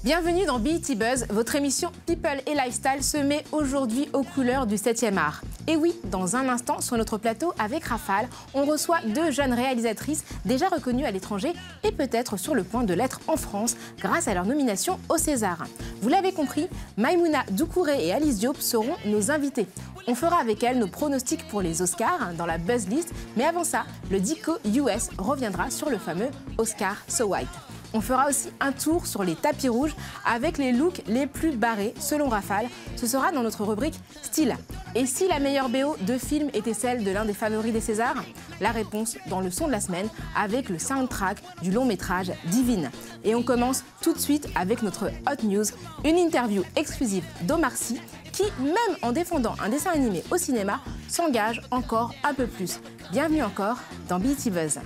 Bienvenue dans BET Buzz, votre émission People et Lifestyle se met aujourd'hui aux couleurs du 7e art. Et oui, dans un instant, sur notre plateau avec Rafale, on reçoit deux jeunes réalisatrices déjà reconnues à l'étranger et peut-être sur le point de l'être en France grâce à leur nomination au César. Vous l'avez compris, Maïmouna Doucouré et Alice Diop seront nos invités. On fera avec elles nos pronostics pour les Oscars dans la Buzz List, mais avant ça, le Dico US reviendra sur le fameux Oscar So White. On fera aussi un tour sur les tapis rouges avec les looks les plus barrés selon Rafale. Ce sera dans notre rubrique Style. Et si la meilleure BO de film était celle de l'un des favoris des Césars? La réponse dans le son de la semaine avec le soundtrack du long métrage Divine. Et on commence tout de suite avec notre Hot News, une interview exclusive d'Omar Sy qui, même en défendant un dessin animé au cinéma, s'engage encore un peu plus. Bienvenue encore dans BET Buzz.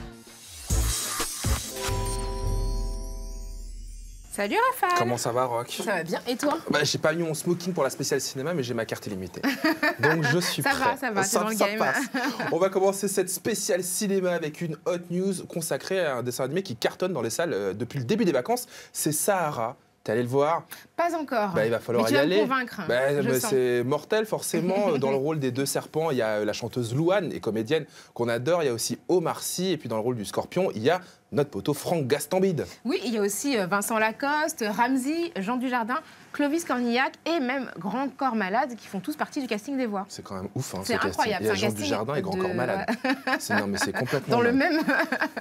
Salut Rafale. Comment ça va, Rock? Ça va bien, et toi? J'ai pas mis mon smoking pour la spéciale cinéma, mais j'ai ma carte illimitée. Donc je suis prêt. Ça va, c'est dans le game. Passe. On va commencer cette spéciale cinéma avec une hot news consacrée à un dessin animé qui cartonne dans les salles depuis le début des vacances. C'est Sahara. T'es allé le voir? Pas encore. Il va falloir mais y tu vas aller. Me convaincre. C'est mortel, forcément. Dans le rôle des deux serpents, il y a la chanteuse Louane, et comédienne qu'on adore. Il y a aussi Omar Sy. Et puis dans le rôle du scorpion, il y a notre poteau Franck Gastambide. Oui, il y a aussi Vincent Lacoste, Ramzy, Jean Dujardin, Clovis Cornillac et même Grand Corps Malade qui font tous partie du casting des voix. C'est quand même ouf, hein, c'est incroyable. Il y a Jean Dujardin et Grand Corps Malade. Non, mais c'est complètement dans le même.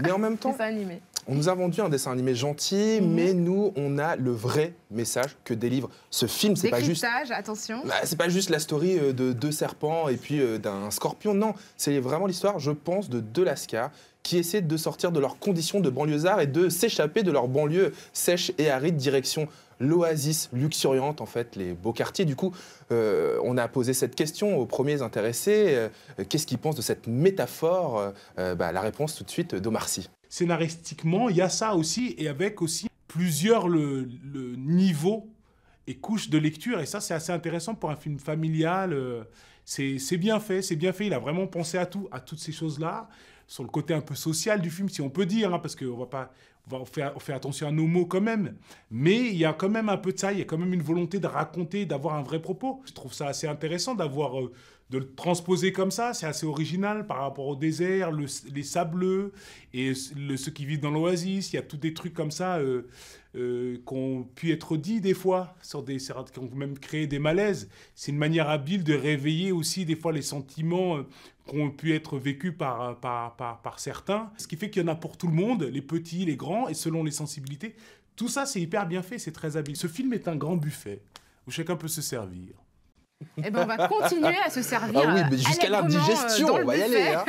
Mais en même temps, dessin animé. On nous a vendu un dessin animé gentil, mais nous, on a le vrai message que délivre ce film. C'est pas juste. Attention. C'est pas juste la story de deux serpents et puis d'un scorpion. Non, c'est vraiment l'histoire, je pense, de deux lascars qui essaient de sortir de leurs conditions de banlieusards et de s'échapper de leur banlieue sèche et aride direction l'oasis luxuriante, en fait, les beaux quartiers. Du coup, on a posé cette question aux premiers intéressés. Qu'est-ce qu'ils pensent de cette métaphore? La réponse tout de suite d'Omar Sy. Scénaristiquement, il y a ça aussi, et avec aussi plusieurs le niveaux et couches de lecture. Et ça, c'est assez intéressant pour un film familial. C'est bien fait, c'est bien fait. Il a vraiment pensé à tout, à toutes ces choses-là, sur le côté un peu social du film, si on peut dire, hein, parce qu'on fait attention à nos mots quand même. Mais il y a quand même un peu de ça, il y a quand même une volonté de raconter, d'avoir un vrai propos. Je trouve ça assez intéressant de le transposer comme ça, c'est assez original par rapport au désert, les sableux et ceux qui vivent dans l'oasis. Il y a tous des trucs comme ça qui ont pu être dits des fois, qui ont même créé des malaises. C'est une manière habile de réveiller aussi des fois les sentiments qui ont pu être vécus par certains. Ce qui fait qu'il y en a pour tout le monde, les petits, les grands, et selon les sensibilités. Tout ça, c'est hyper bien fait, c'est très habile. Ce film est un grand buffet où chacun peut se servir. Eh ben, on va continuer à se servir. Ah oui, mais jusqu'à l'indigestion, on va y aller. Hein.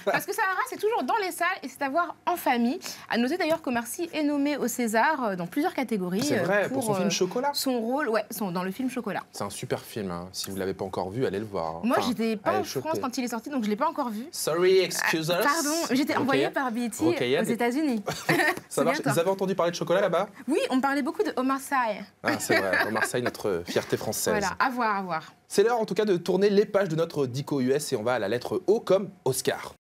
Parce que Sahara, c'est toujours dans les salles et c'est à voir en famille. À noter d'ailleurs qu'Omar Sy est nommé au César dans plusieurs catégories. C'est vrai, pour son film Chocolat. Son rôle, dans le film Chocolat. C'est un super film. Hein. Si vous ne l'avez pas encore vu, allez le voir. Moi, j'étais pas en France quand il est sorti, donc je ne l'ai pas encore vu. Sorry, excuse us. Pardon, j'étais envoyée par BET aux États-Unis. Ça marche. Vous avez entendu parler de Chocolat là-bas? Oui, on parlait beaucoup de Omar Sy. Ah, c'est vrai, Omar Sy, notre fierté française. Voilà, à voir, à voir. C'est l'heure en tout cas de tourner les pages de notre Dico US et on va à la lettre O comme Oscar.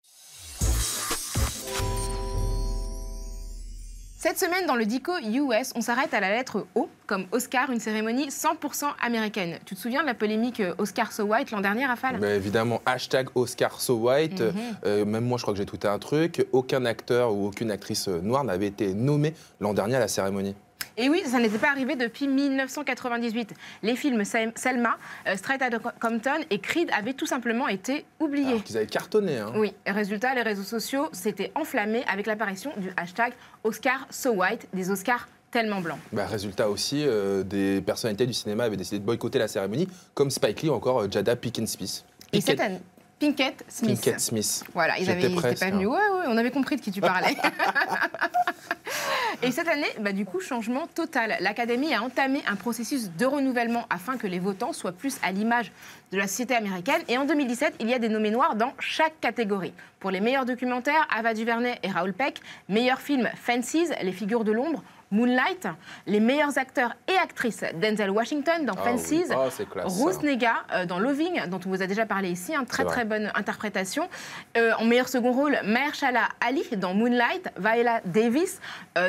Cette semaine, dans le Dico US, on s'arrête à la lettre O, comme Oscar, une cérémonie 100% américaine. Tu te souviens de la polémique Oscar So White l'an dernier, Rafale? Mais évidemment, hashtag Oscar So White. Même moi, je crois que j'ai tweeté un truc. Aucun acteur ou aucune actrice noire n'avait été nommé l'an dernier à la cérémonie. Et oui, ça n'était pas arrivé depuis 1998. Les films Selma, Straight Outta Compton et Creed avaient tout simplement été oubliés. Alors qu'ils avaient cartonné. Hein. Oui, résultat, les réseaux sociaux s'étaient enflammés avec l'apparition du hashtag Oscar So White, des Oscars tellement blancs. Résultat aussi, des personnalités du cinéma avaient décidé de boycotter la cérémonie, comme Spike Lee ou encore Jada Pinkett Smith. Et cette année, Pinkett Smith. Voilà, ils n'étaient pas venus. Ouais, on avait compris de qui tu parlais. Et cette année, du coup, changement total. L'Académie a entamé un processus de renouvellement afin que les votants soient plus à l'image de la société américaine. Et en 2017, il y a des nommés noirs dans chaque catégorie. Pour les meilleurs documentaires, Ava DuVernay et Raoul Peck. Meilleur film, Fences, Les figures de l'ombre. Moonlight. Les meilleurs acteurs et actrices, Denzel Washington dans Fences, oui. Oh, c'est classe, Ruth ça. Negga dans Loving, dont on vous a déjà parlé ici, très vrai. très bonne interprétation. En meilleur second rôle, Mahershala Ali dans Moonlight, Viola Davis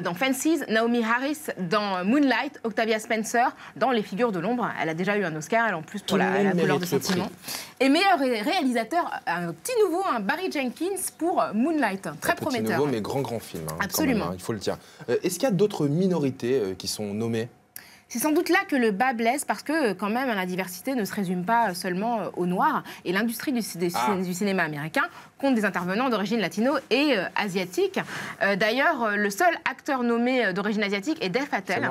dans Fences, Naomi Harris dans Moonlight, Octavia Spencer dans Les Figures de l'ombre. Elle a déjà eu un Oscar, elle en plus pour Tout le la monde couleur de mérite le sentiment. prix. Et meilleur réalisateur, un petit nouveau, Barry Jenkins pour Moonlight, très Petit prometteur. nouveau, mais grand film. Hein, Absolument. quand même, hein, il faut le dire. Est-ce qu'il y a d'autres minorités qui sont nommées? C'est sans doute là que le bas blesse parce que quand même la diversité ne se résume pas seulement aux Noirs et l'industrie du cinéma américain compte des intervenants d'origine latino et asiatique. D'ailleurs, le seul acteur nommé d'origine asiatique est Dev Patel.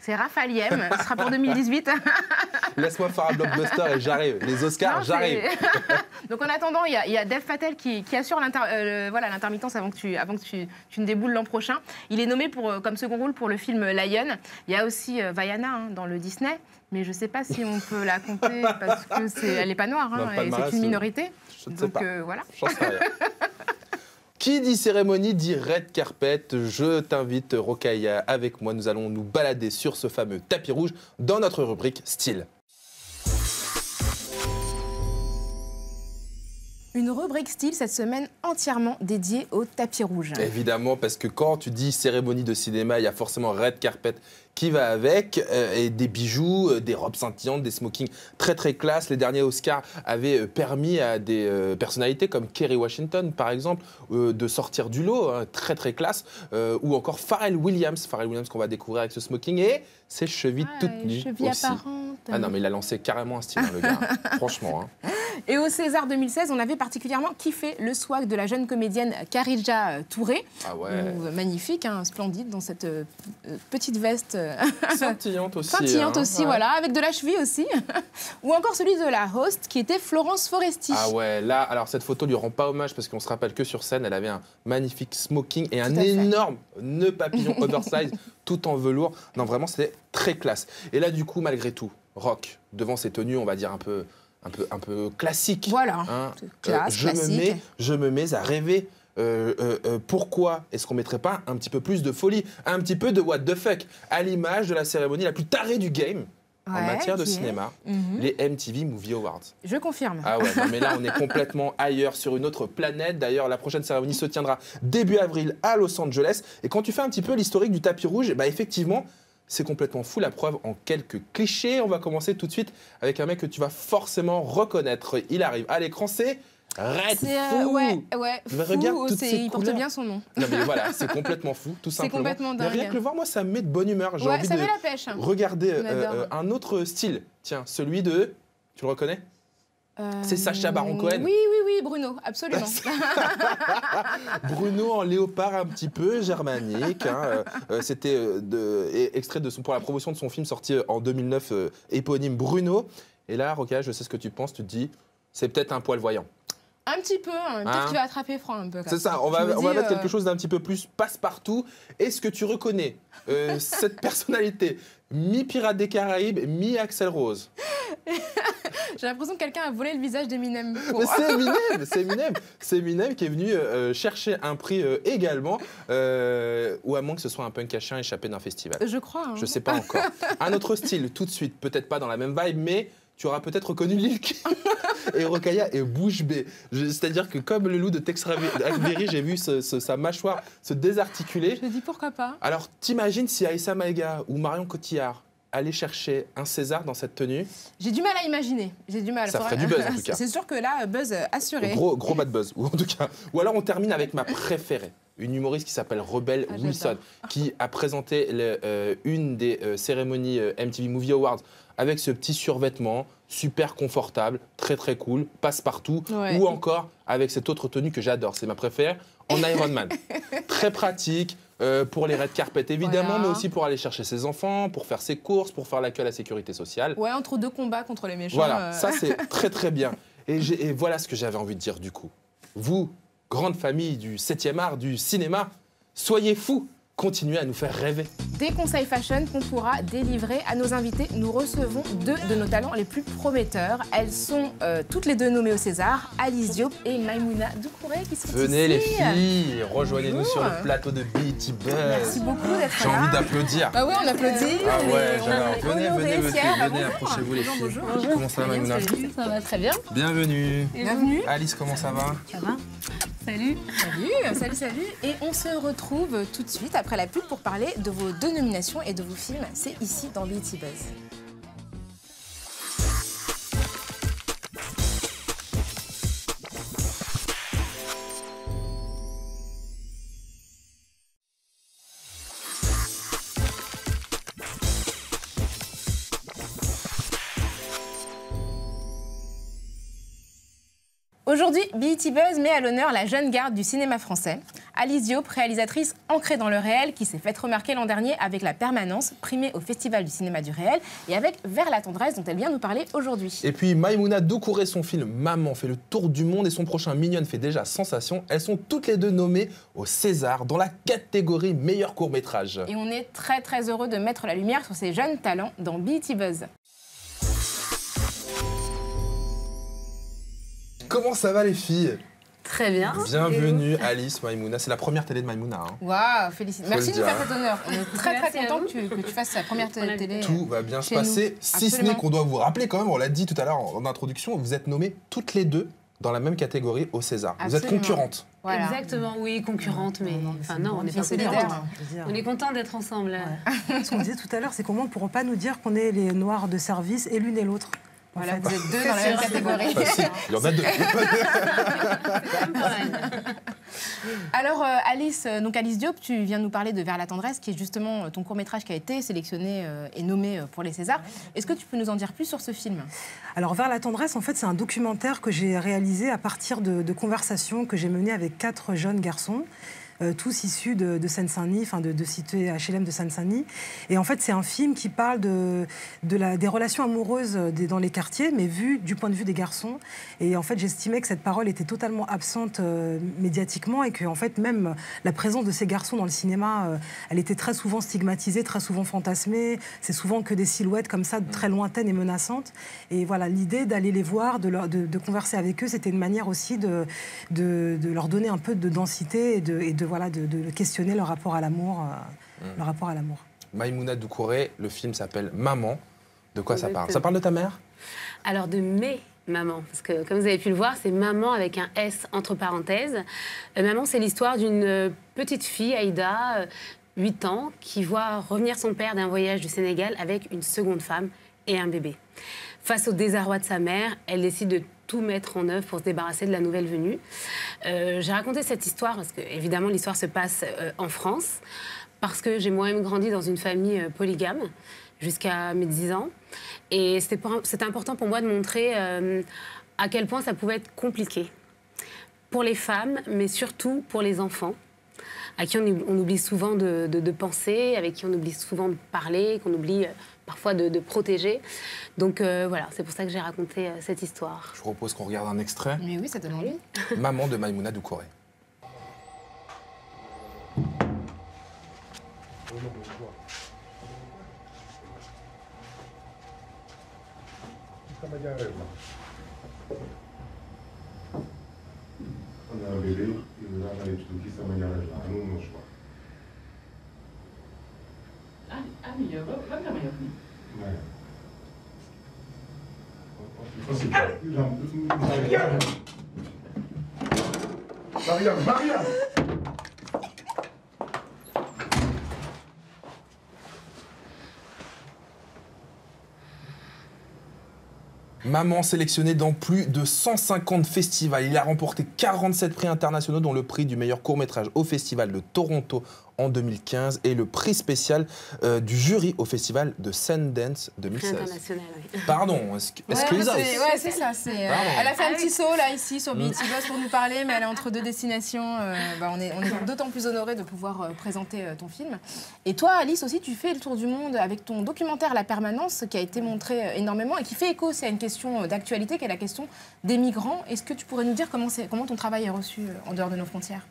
C'est Raphaël Yem, ce sera pour 2018. Laisse-moi faire un blockbuster et j'arrive. Les Oscars, j'arrive. Donc en attendant, il y a Dev Patel qui assure l'intermittence avant que tu ne déboules l'an prochain. Il est nommé comme second rôle pour le film Lion. Il y a aussi Vaiana dans le Disney, mais je ne sais pas si on peut la compter parce qu'elle n'est pas noire et c'est une minorité. Je ne sais pas. Voilà. J'en sais rien. Qui dit cérémonie dit red carpet. Je t'invite, Rokhaya, avec moi. Nous allons nous balader sur ce fameux tapis rouge dans notre rubrique style. Une rubrique style cette semaine entièrement dédiée au tapis rouge. Évidemment, parce que quand tu dis cérémonie de cinéma, il y a forcément red carpet qui va avec, et des bijoux, des robes scintillantes, des smokings très très classe. Les derniers Oscars avaient permis à des personnalités comme Kerry Washington, par exemple, de sortir du lot, très très classe, ou encore Pharrell Williams qu'on va découvrir avec ce smoking et ses chevilles toutes nues chevilles aussi. apparentes. Ah non, mais il a lancé carrément un style, le gars, franchement. Et au César 2016, on avait particulièrement kiffé le swag de la jeune comédienne Kharija Touré. Ah ouais. Magnifique, splendide dans cette petite veste. Scintillante aussi. Scintillante aussi, ouais. voilà, avec de la cheville aussi. Ou encore celui de la host qui était Florence Foresti. Ah ouais, là, alors cette photo lui rend pas hommage parce qu'on se rappelle que sur scène, elle avait un magnifique smoking et un énorme nœud papillon oversize tout en velours. Non, vraiment, c'était très classe. Et là, du coup, malgré tout, Rock, devant ses tenues, on va dire un peu classiques. Voilà, classe, classique. Je me mets à rêver. Pourquoi est-ce qu'on mettrait pas un petit peu plus de folie, un petit peu de what the fuck, à l'image de la cérémonie la plus tarée du game en matière de cinéma, les MTV Movie Awards. Je confirme. Ah ouais, non, mais là on est complètement ailleurs, sur une autre planète. D'ailleurs, la prochaine cérémonie se tiendra début avril à Los Angeles. Et quand tu fais un petit peu l'historique du tapis rouge, bah effectivement, c'est complètement fou. La preuve en quelques clichés. On va commencer tout de suite avec un mec que tu vas forcément reconnaître. Il arrive à l'écran, c'est Red Fou. Ouais, Mais regarde toutes ces il porte couleurs. bien son nom. Non mais voilà, c'est complètement fou, tout simplement. C'est complètement Mais dingue. rien que le voir, moi, ça me met de bonne humeur. J'ai envie ça de met la pêche. regarder On adore. un autre style. Tiens, celui de... Tu le reconnais? C'est Sacha Baron Cohen. Oui, Bruno, absolument. Bruno en léopard un petit peu germanique. C'était extrait pour la promotion de son film sorti en 2009, éponyme Bruno. Et là, Rokhaya, je sais ce que tu penses. Tu te dis, c'est peut-être un poil voyant. Un petit peu, peut-être qu'il va attraper froid un peu. C'est ça, on va mettre quelque chose d'un petit peu plus passe-partout. Est-ce que tu reconnais cette personnalité mi-Pirate des Caraïbes, mi-Axl Rose? J'ai l'impression que quelqu'un a volé le visage d'Eminem. Mais c'est Eminem qui est venu chercher un prix également, ou à moins que ce soit un punk à chien échappé d'un festival. Je crois. Je sais pas encore. Un autre style, tout de suite, peut-être pas dans la même vibe, mais tu auras peut-être reconnu Lil Kim et Rokhaya et bouche bée. C'est-à-dire que comme le loup de Tex Avery, j'ai vu sa mâchoire se désarticuler. Je dis pourquoi pas. Alors, t'imagines si Aïssa Maïga ou Marion Cotillard allaient chercher un César dans cette tenue? J'ai du mal à imaginer. J'ai du mal. Ça ferait du buzz en tout cas. C'est sûr que là, buzz assuré. Gros bad buzz. Ou en tout cas. Ou alors on termine avec ma préférée. Une humoriste qui s'appelle Rebel Wilson, qui a présenté une des cérémonies MTV Movie Awards avec ce petit survêtement super confortable, très très cool, passe-partout, ou encore avec cette autre tenue que j'adore, c'est ma préférée, en Iron Man. Très pratique pour les red carpet évidemment, mais aussi pour aller chercher ses enfants, pour faire ses courses, pour faire la queue à la sécurité sociale. Ouais, entre deux combats contre les méchants. Voilà, ça c'est très très bien. Et voilà ce que j'avais envie de dire du coup. Vous, grande famille du 7e art du cinéma, soyez fous continuer à nous faire rêver. Des conseils fashion qu'on pourra délivrer à nos invités. Nous recevons deux de nos talents les plus prometteurs. Elles sont toutes les deux nommées au César, Alice Diop et Maïmouna Doucouré qui sont Venez ici. les filles, rejoignez-nous Bonjour. sur le plateau de BET Buzz. Merci beaucoup d'être J'ai là. envie d'applaudir. Ah ouais, on applaudit. Ah ouais, on j'adore. est Venez, honorés, venez, fiers. venez, Bonjour. approchez-vous les filles. Bonjour. Comment ça va, Maïmouna? Ça va très bien. Bienvenue. Bienvenue. Alice, comment ça va? Ça va. Salut. Salut. Et on se retrouve tout de suite après la pub pour parler de vos deux nominations et de vos films. C'est ici dans BET Buzz. Aujourd'hui, BET Buzz met à l'honneur la jeune garde du cinéma français. Alice Diop, réalisatrice ancrée dans le réel, qui s'est faite remarquer l'an dernier avec La Permanence, primée au Festival du cinéma du réel, et avec Vers la tendresse, dont elle vient nous parler aujourd'hui. Et puis Maïmouna Doucouré, son film Maman fait le tour du monde et son prochain Mignonne fait déjà sensation. Elles sont toutes les deux nommées au César dans la catégorie meilleur court-métrage. Et on est très heureux de mettre la lumière sur ces jeunes talents dans BET Buzz. Comment ça va les filles? Très bien. Bienvenue Alice, Maïmouna. C'est la première télé de Maïmouna. Hein. Waouh, félicitations. Merci de nous dire. faire cet honneur. On est très Merci à contents vous. que tu fasses la première télé. Tout va bien se chez nous. passer, si ce Absolument. n'est qu'on doit vous rappeler quand même, on l'a dit tout à l'heure en introduction, vous êtes nommées toutes les deux dans la même catégorie au César. Vous êtes Absolument. concurrentes. Voilà. Exactement, oui, concurrente, mais enfin non, on n'est pas solidaire. concurrente. Je veux dire. On est content d'être ensemble. Ouais. Ce qu'on disait tout à l'heure, c'est comment on ne pourra pas nous dire qu'on est les noirs de service et l'une et l'autre. en Voilà, fait. vous êtes deux dans la même catégorie. Facile. Il y en a deux. Alors Alice, donc Alice Diop, tu viens de nous parler de Vers la tendresse, qui est justement ton court-métrage qui a été sélectionné et nommé pour les Césars. Est-ce que tu peux nous en dire plus sur ce film? Alors, Vers la tendresse, en fait, c'est un documentaire que j'ai réalisé à partir de conversations que j'ai menées avec 4 jeunes garçons. Tous issus de Seine-Saint-Denis, enfin de cité HLM de Seine-Saint-Denis. Et en fait, c'est un film qui parle des relations amoureuses dans les quartiers, mais vu du point de vue des garçons. Et en fait, j'estimais que cette parole était totalement absente médiatiquement et que, en fait, même la présence de ces garçons dans le cinéma, elle était très souvent stigmatisée, très souvent fantasmée. C'est souvent que des silhouettes comme ça, très lointaines et menaçantes. Et voilà, l'idée d'aller les voir, de converser avec eux, c'était une manière aussi de leur donner un peu de densité et de questionner leur rapport à l'amour. Maïmouna Doucouré, le film s'appelle Maman. De quoi ça parle? Ça parle de ta mère? Alors de mes mamans, parce que comme vous avez pu le voir, c'est Maman avec un S entre parenthèses. Maman, c'est l'histoire d'une petite fille, Aïda, 8 ans, qui voit revenir son père d'un voyage du Sénégal avec une seconde femme et un bébé. Face au désarroi de sa mère, elle décide de tout mettre en œuvre pour se débarrasser de la nouvelle venue. J'ai raconté cette histoire parce que, évidemment, l'histoire se passe en France, parce que j'ai moi-même grandi dans une famille polygame jusqu'à mes 10 ans. Et c'était important pour moi de montrer à quel point ça pouvait être compliqué pour les femmes, mais surtout pour les enfants, à qui on oublie souvent de penser, avec qui on oublie souvent de parler, qu'on oublie parfois de protéger. Donc voilà, c'est pour ça que j'ai raconté cette histoire. Je propose qu'on regarde un extrait. Mais oui, ça donne envie. Maman de Maïmouna Doucouré. On a un bébé, il nous a amené tout qui ça m'a là, à nous, mon choix. Ouais. Il faut s'y faire. Maria! Maman sélectionné dans plus de 150 festivals. Il a remporté 47 prix internationaux, dont le prix du meilleur court-métrage au Festival de Toronto en 2015 et le prix spécial du jury au Festival de Sundance 2016. International, oui. Pardon, excusez-moi. Ouais, c'est ça. Pardon. Elle a fait un petit saut là ici sur BET Buzz pour nous parler, mais elle est entre deux destinations. On est d'autant plus honorés de pouvoir présenter ton film. Et toi, Alice aussi, tu fais le tour du monde avec ton documentaire La Permanence, qui a été montré énormément et qui fait écho aussi à une question d'actualité, qui est la question des migrants. Est-ce que tu pourrais nous dire comment ton travail est reçu en dehors de nos frontières?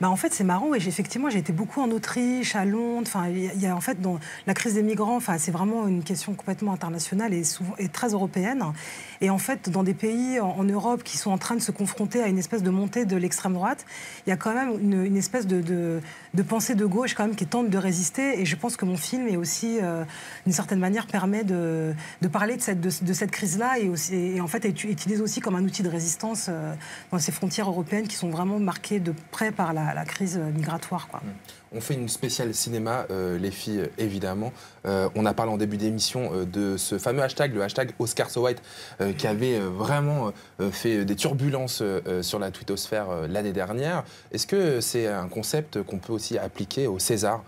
Bah en fait, c'est marrant. Et effectivement, j'ai été beaucoup en Autriche, à Londres. Enfin, il y a en fait dans la crise des migrants. Enfin, c'est vraiment une question complètement internationale et souvent et très européenne. Et en fait, dans des pays en Europe qui sont en train de se confronter à une espèce de montée de l'extrême droite, il y a quand même une espèce de pensée de gauche quand même qui tente de résister. Et je pense que mon film est aussi, d'une certaine manière, permet de parler de cette crise-là et en fait utilise aussi comme un outil de résistance dans ces frontières européennes qui sont vraiment marquées de près par la crise migratoire, quoi. On fait une spéciale cinéma, les filles, évidemment. On a parlé en début d'émission de ce fameux hashtag, le hashtag #OscarsSoWhite, qui avait vraiment fait des turbulences sur la twittosphère l'année dernière. Est-ce que c'est un concept qu'on peut aussi appliquer au César?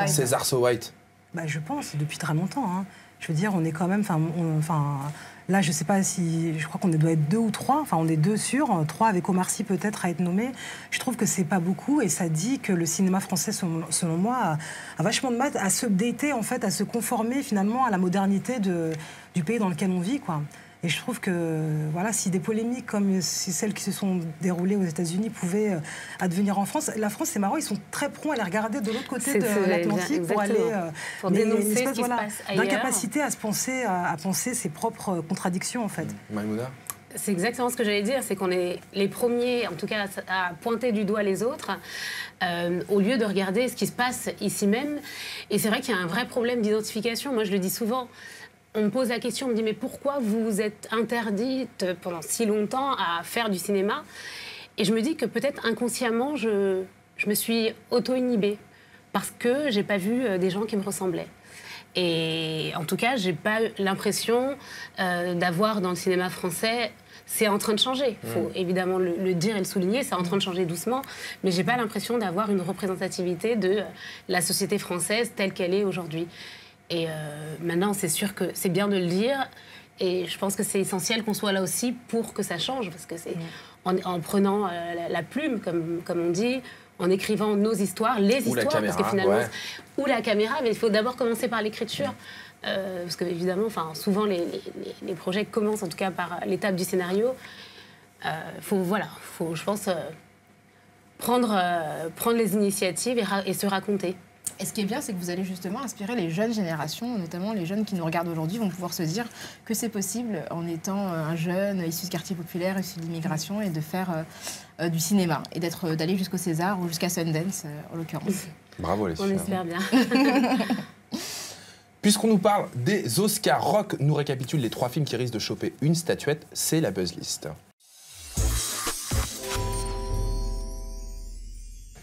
César So White. Bah, je pense, depuis très longtemps. Hein. Je veux dire, on est quand même... Là, je ne sais pas si... Je crois qu'on doit être 2 ou 3. Enfin, on est 2 sûrs. 3 avec Omar Sy peut-être à être nommé. Je trouve que c'est pas beaucoup. Et ça dit que le cinéma français, selon moi, a vachement de mal à se updater, en fait, à se conformer finalement à la modernité du pays dans lequel on vit, quoi. Et je trouve que, voilà, si des polémiques comme celles qui se sont déroulées aux États-Unis pouvaient advenir en France, la France, c'est marrant, ils sont très prompts à les regarder de l'autre côté de l'Atlantique pour aller... pour dénoncer ce qui se passe ailleurs. D'incapacité à penser ses propres contradictions, en fait. Maïmouna? C'est exactement ce que j'allais dire, c'est qu'on est les premiers, en tout cas, à pointer du doigt les autres, au lieu de regarder ce qui se passe ici même. Et c'est vrai qu'il y a un vrai problème d'identification. Moi, je le dis souvent. On me pose la question, on me dit « Mais pourquoi vous vous êtes interdite pendant si longtemps à faire du cinéma ?» Et je me dis que peut-être inconsciemment, je me suis auto-inhibée parce que je n'ai pas vu des gens qui me ressemblaient. Et en tout cas, je n'ai pas l'impression d'avoir dans le cinéma français... C'est en train de changer, il faut évidemment le dire et le souligner, c'est en train de changer doucement, mais je n'ai pas l'impression d'avoir une représentativité de la société française telle qu'elle est aujourd'hui. Et maintenant, c'est sûr que c'est bien de le dire. Et je pense que c'est essentiel qu'on soit là aussi pour que ça change. Parce que c'est en prenant la plume, comme on dit, en écrivant nos histoires, les ou histoires. La caméra, parce que finalement, ouais. Ou la caméra, mais il faut d'abord commencer par l'écriture. Parce que évidemment, souvent, les projets commencent en tout cas par l'étape du scénario. Faut, je pense, prendre les initiatives et se raconter. Et ce qui est bien, c'est que vous allez justement inspirer les jeunes générations, notamment les jeunes qui nous regardent aujourd'hui, vont pouvoir se dire que c'est possible en étant un jeune issu de quartier populaire, issu de l'immigration, et de faire du cinéma, et d'aller jusqu'au César ou jusqu'à Sundance, en l'occurrence. Bravo les filles. On espère bien. Puisqu'on nous parle des Oscars, Rock nous récapitule les 3 films qui risquent de choper une statuette, c'est la Buzz List.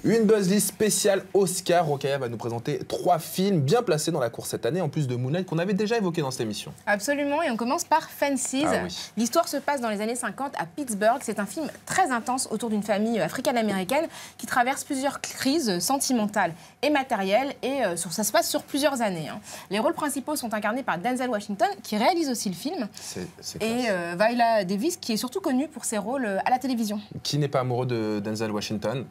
Une Buzz List spéciale Oscar. Rokhaya va nous présenter 3 films bien placés dans la course cette année, en plus de Moonlight qu'on avait déjà évoqué dans cette émission. Absolument, et on commence par Fences. Ah oui. L'histoire se passe dans les années 50 à Pittsburgh. C'est un film très intense autour d'une famille africaine-américaine qui traverse plusieurs crises sentimentales et matérielles, et ça se passe sur plusieurs années. Les rôles principaux sont incarnés par Denzel Washington, qui réalise aussi le film, et Viola Davis, qui est surtout connue pour ses rôles à la télévision. Qui n'est pas amoureux de Denzel Washington?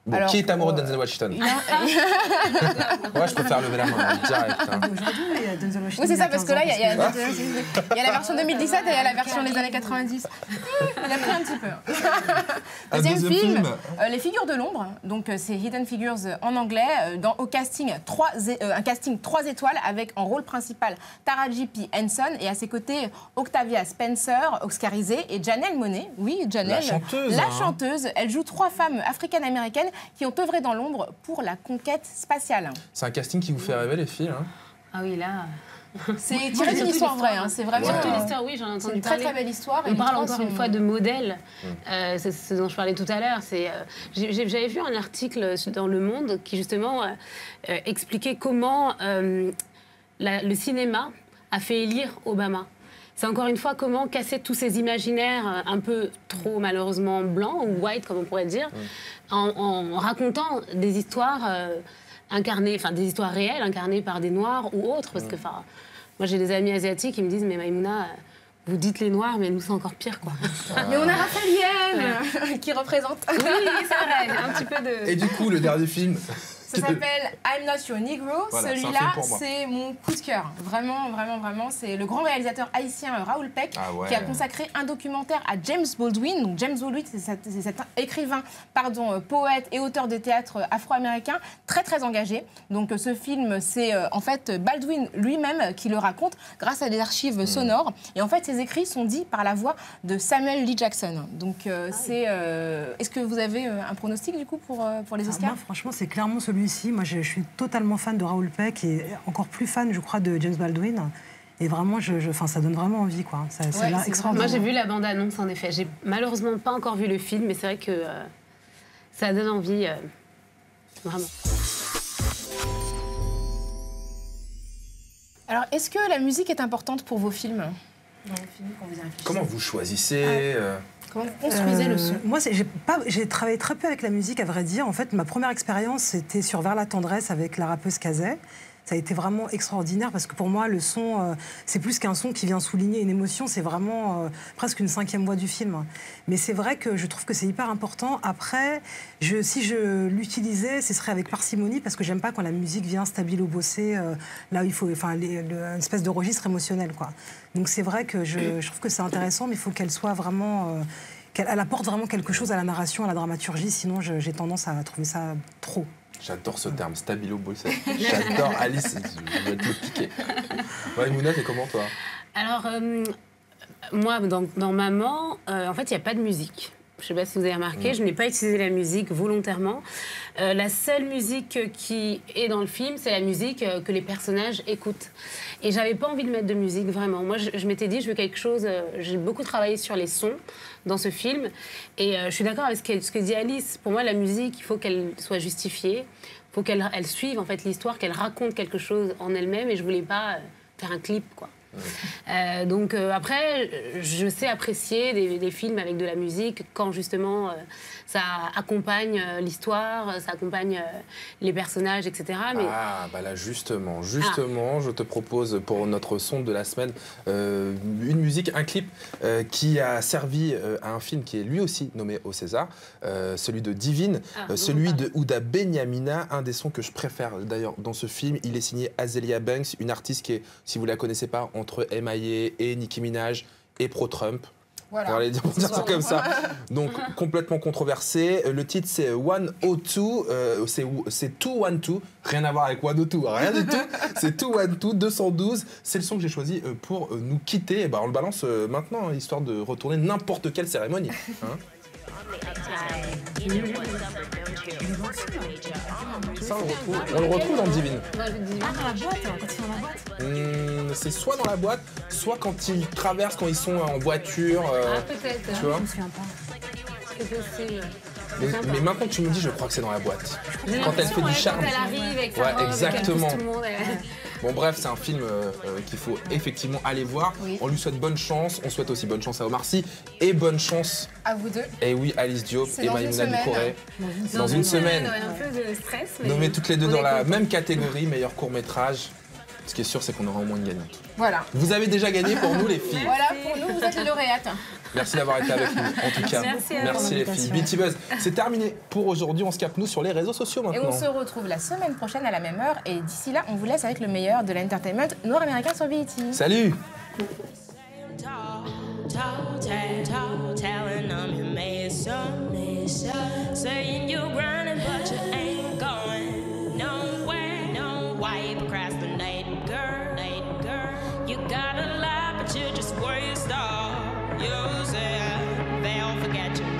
Bon, alors, qui est amoureux de Denzel Washington? Ouais, je préfère lever la main direct. Aujourd'hui, Denzel Washington. Oui, c'est ça, parce que là, il y a la version 2017 et il y a la version des années 90. Il a pris un petit peu. Deuxième film, Les Figures de l'ombre. Donc, c'est Hidden Figures en anglais. Au casting, un casting 3 étoiles avec en rôle principal Taraji P. Henson et à ses côtés Octavia Spencer, oscarisée, et Janelle Monáe. Oui, Janelle. La chanteuse. Elle joue 3 femmes africaines-américaines qui ont œuvré dans l'ombre pour la conquête spatiale. C'est un casting qui vous fait rêver, les filles, hein? Ah oui, là... C'est tiré d'une histoire vraie, c'est vraiment... Surtout l'histoire, oui, j'en ai entendu parler. Une très belle histoire. On parle encore une fois de modèle, c'est ce dont je parlais tout à l'heure. J'avais vu un article dans Le Monde qui, justement, expliquait comment le cinéma a fait élire Obama. C'est encore une fois comment casser tous ces imaginaires un peu trop malheureusement blancs ou white, comme on pourrait dire, en racontant des histoires incarnées, enfin des histoires réelles incarnées par des Noirs ou autres. Parce que moi j'ai des amis asiatiques qui me disent mais Maïmouna, vous dites les Noirs, mais nous c'est encore pire quoi. Mais on a Raphaël qui représente. Oui, c'est vrai, un petit peu de... Et du coup le dernier film. Ça s'appelle I'm Not Your Negro. Voilà, c'est un film Celui-là, pour moi. c'est mon coup de cœur. Vraiment, vraiment, vraiment. C'est le grand réalisateur haïtien Raoul Peck qui a consacré un documentaire à James Baldwin. Donc James Baldwin, c'est cet écrivain, poète et auteur de théâtre afro-américain, très très engagé. Donc ce film, c'est en fait Baldwin lui-même qui le raconte grâce à des archives sonores. Et en fait, ses écrits sont dits par la voix de Samuel Lee Jackson. Donc est-ce que vous avez un pronostic du coup pour les Oscars? Moi, franchement, c'est clairement celui-ci. Moi, je suis totalement fan de Raoul Peck et encore plus fan, je crois, de James Baldwin. Et vraiment, ça donne vraiment envie, quoi. C'est là extraordinaire. Moi, j'ai vu la bande-annonce, en effet. J'ai malheureusement pas encore vu le film, mais c'est vrai que ça donne envie, vraiment. Alors, est-ce que la musique est importante pour vos films? Dans vos films, quand vous y réfléchissez? Comment vous choisissez Comment vous construisez le son? Moi, j'ai travaillé très peu avec la musique, à vrai dire. En fait, ma première expérience, c'était sur Vers la tendresse avec la rappeuse Kazay. Ça a été vraiment extraordinaire parce que pour moi, le son, c'est plus qu'un son qui vient souligner une émotion, c'est vraiment presque une cinquième voix du film. Mais c'est vrai que je trouve que c'est hyper important. Après, si je l'utilisais, ce serait avec parcimonie parce que j'aime pas quand la musique vient stabilo-bosser là où il faut, une espèce de registre émotionnel, quoi. Donc c'est vrai que je trouve que c'est intéressant, mais il faut qu'elle soit vraiment... qu'elle apporte vraiment quelque chose à la narration, à la dramaturgie, sinon j'ai tendance à trouver ça trop. J'adore ce terme, stabilo-bossé. J'adore Alice, je vais te le piquer. Ouais, Mouna, t'es comment, toi? Alors, moi, dans Maman, en fait, il n'y a pas de musique. Je ne sais pas si vous avez remarqué, je n'ai pas utilisé la musique volontairement. La seule musique qui est dans le film, c'est la musique que les personnages écoutent. Et j'avais pas envie de mettre de musique, vraiment. Moi, je m'étais dit, je veux quelque chose... j'ai beaucoup travaillé sur les sons dans ce film. Et je suis d'accord avec ce que dit Alice. Pour moi, la musique, il faut qu'elle soit justifiée. Il faut qu'elle suive, en fait, l'histoire, qu'elle raconte quelque chose en elle-même. Et je voulais pas faire un clip, quoi. Donc après, je sais apprécier des films avec de la musique quand justement ça accompagne l'histoire, ça accompagne les personnages, etc. Mais... Ah, bah là justement, je te propose pour notre son de la semaine une musique, un clip qui a servi à un film qui est lui aussi nommé au César, celui de Divine, celui de Ouda Benyamina, un des sons que je préfère d'ailleurs dans ce film. Il est signé Azealia Banks, une artiste qui est, si vous la connaissez pas, entre MIA et Nicki Minaj et pro-Trump. Voilà. On va dire ça comme ça. Donc, complètement controversé. Le titre, c'est 102. C'est 212. Rien à voir avec 102. Rien du tout. C'est 212, 212. C'est le son que j'ai choisi pour nous quitter. Et bah, on le balance maintenant, histoire de retourner n'importe quelle cérémonie. Hein. Ça, on le retrouve dans Divine. Dans la boîte, quand ils sont dans la boîte. C'est soit dans la boîte, soit quand ils traversent, quand ils sont en voiture. Peut-être. Tu vois. Je me souviens pas. C'est possible. Mais maintenant que tu me dis, je crois que c'est dans la boîte. Quand elle fait du charme. Quand elle arrive avec sa robe, exactement. tout le monde, Bon bref, c'est un film qu'il faut effectivement aller voir. Oui. On lui souhaite bonne chance. On souhaite aussi bonne chance à Omar Sy et bonne chance à vous deux. Et oui, Alice Diop et Maïmouna Dikouré. Dans une semaine. Un peu de stress. Mais nommés toutes les deux dans la même catégorie, meilleur court-métrage. Ce qui est sûr, c'est qu'on aura au moins une gagnante. Voilà. Vous avez déjà gagné pour nous, les filles. Voilà, pour nous, vous êtes les lauréates. Merci d'avoir été avec nous, en tout cas. Merci les filles. BT Buzz, c'est terminé pour aujourd'hui. On se capte, nous, sur les réseaux sociaux maintenant. Et on se retrouve la semaine prochaine à la même heure. Et d'ici là, on vous laisse avec le meilleur de l'entertainment nord-américain sur BET. Salut! You got a lot, but you just waste all. You say they'll forget you.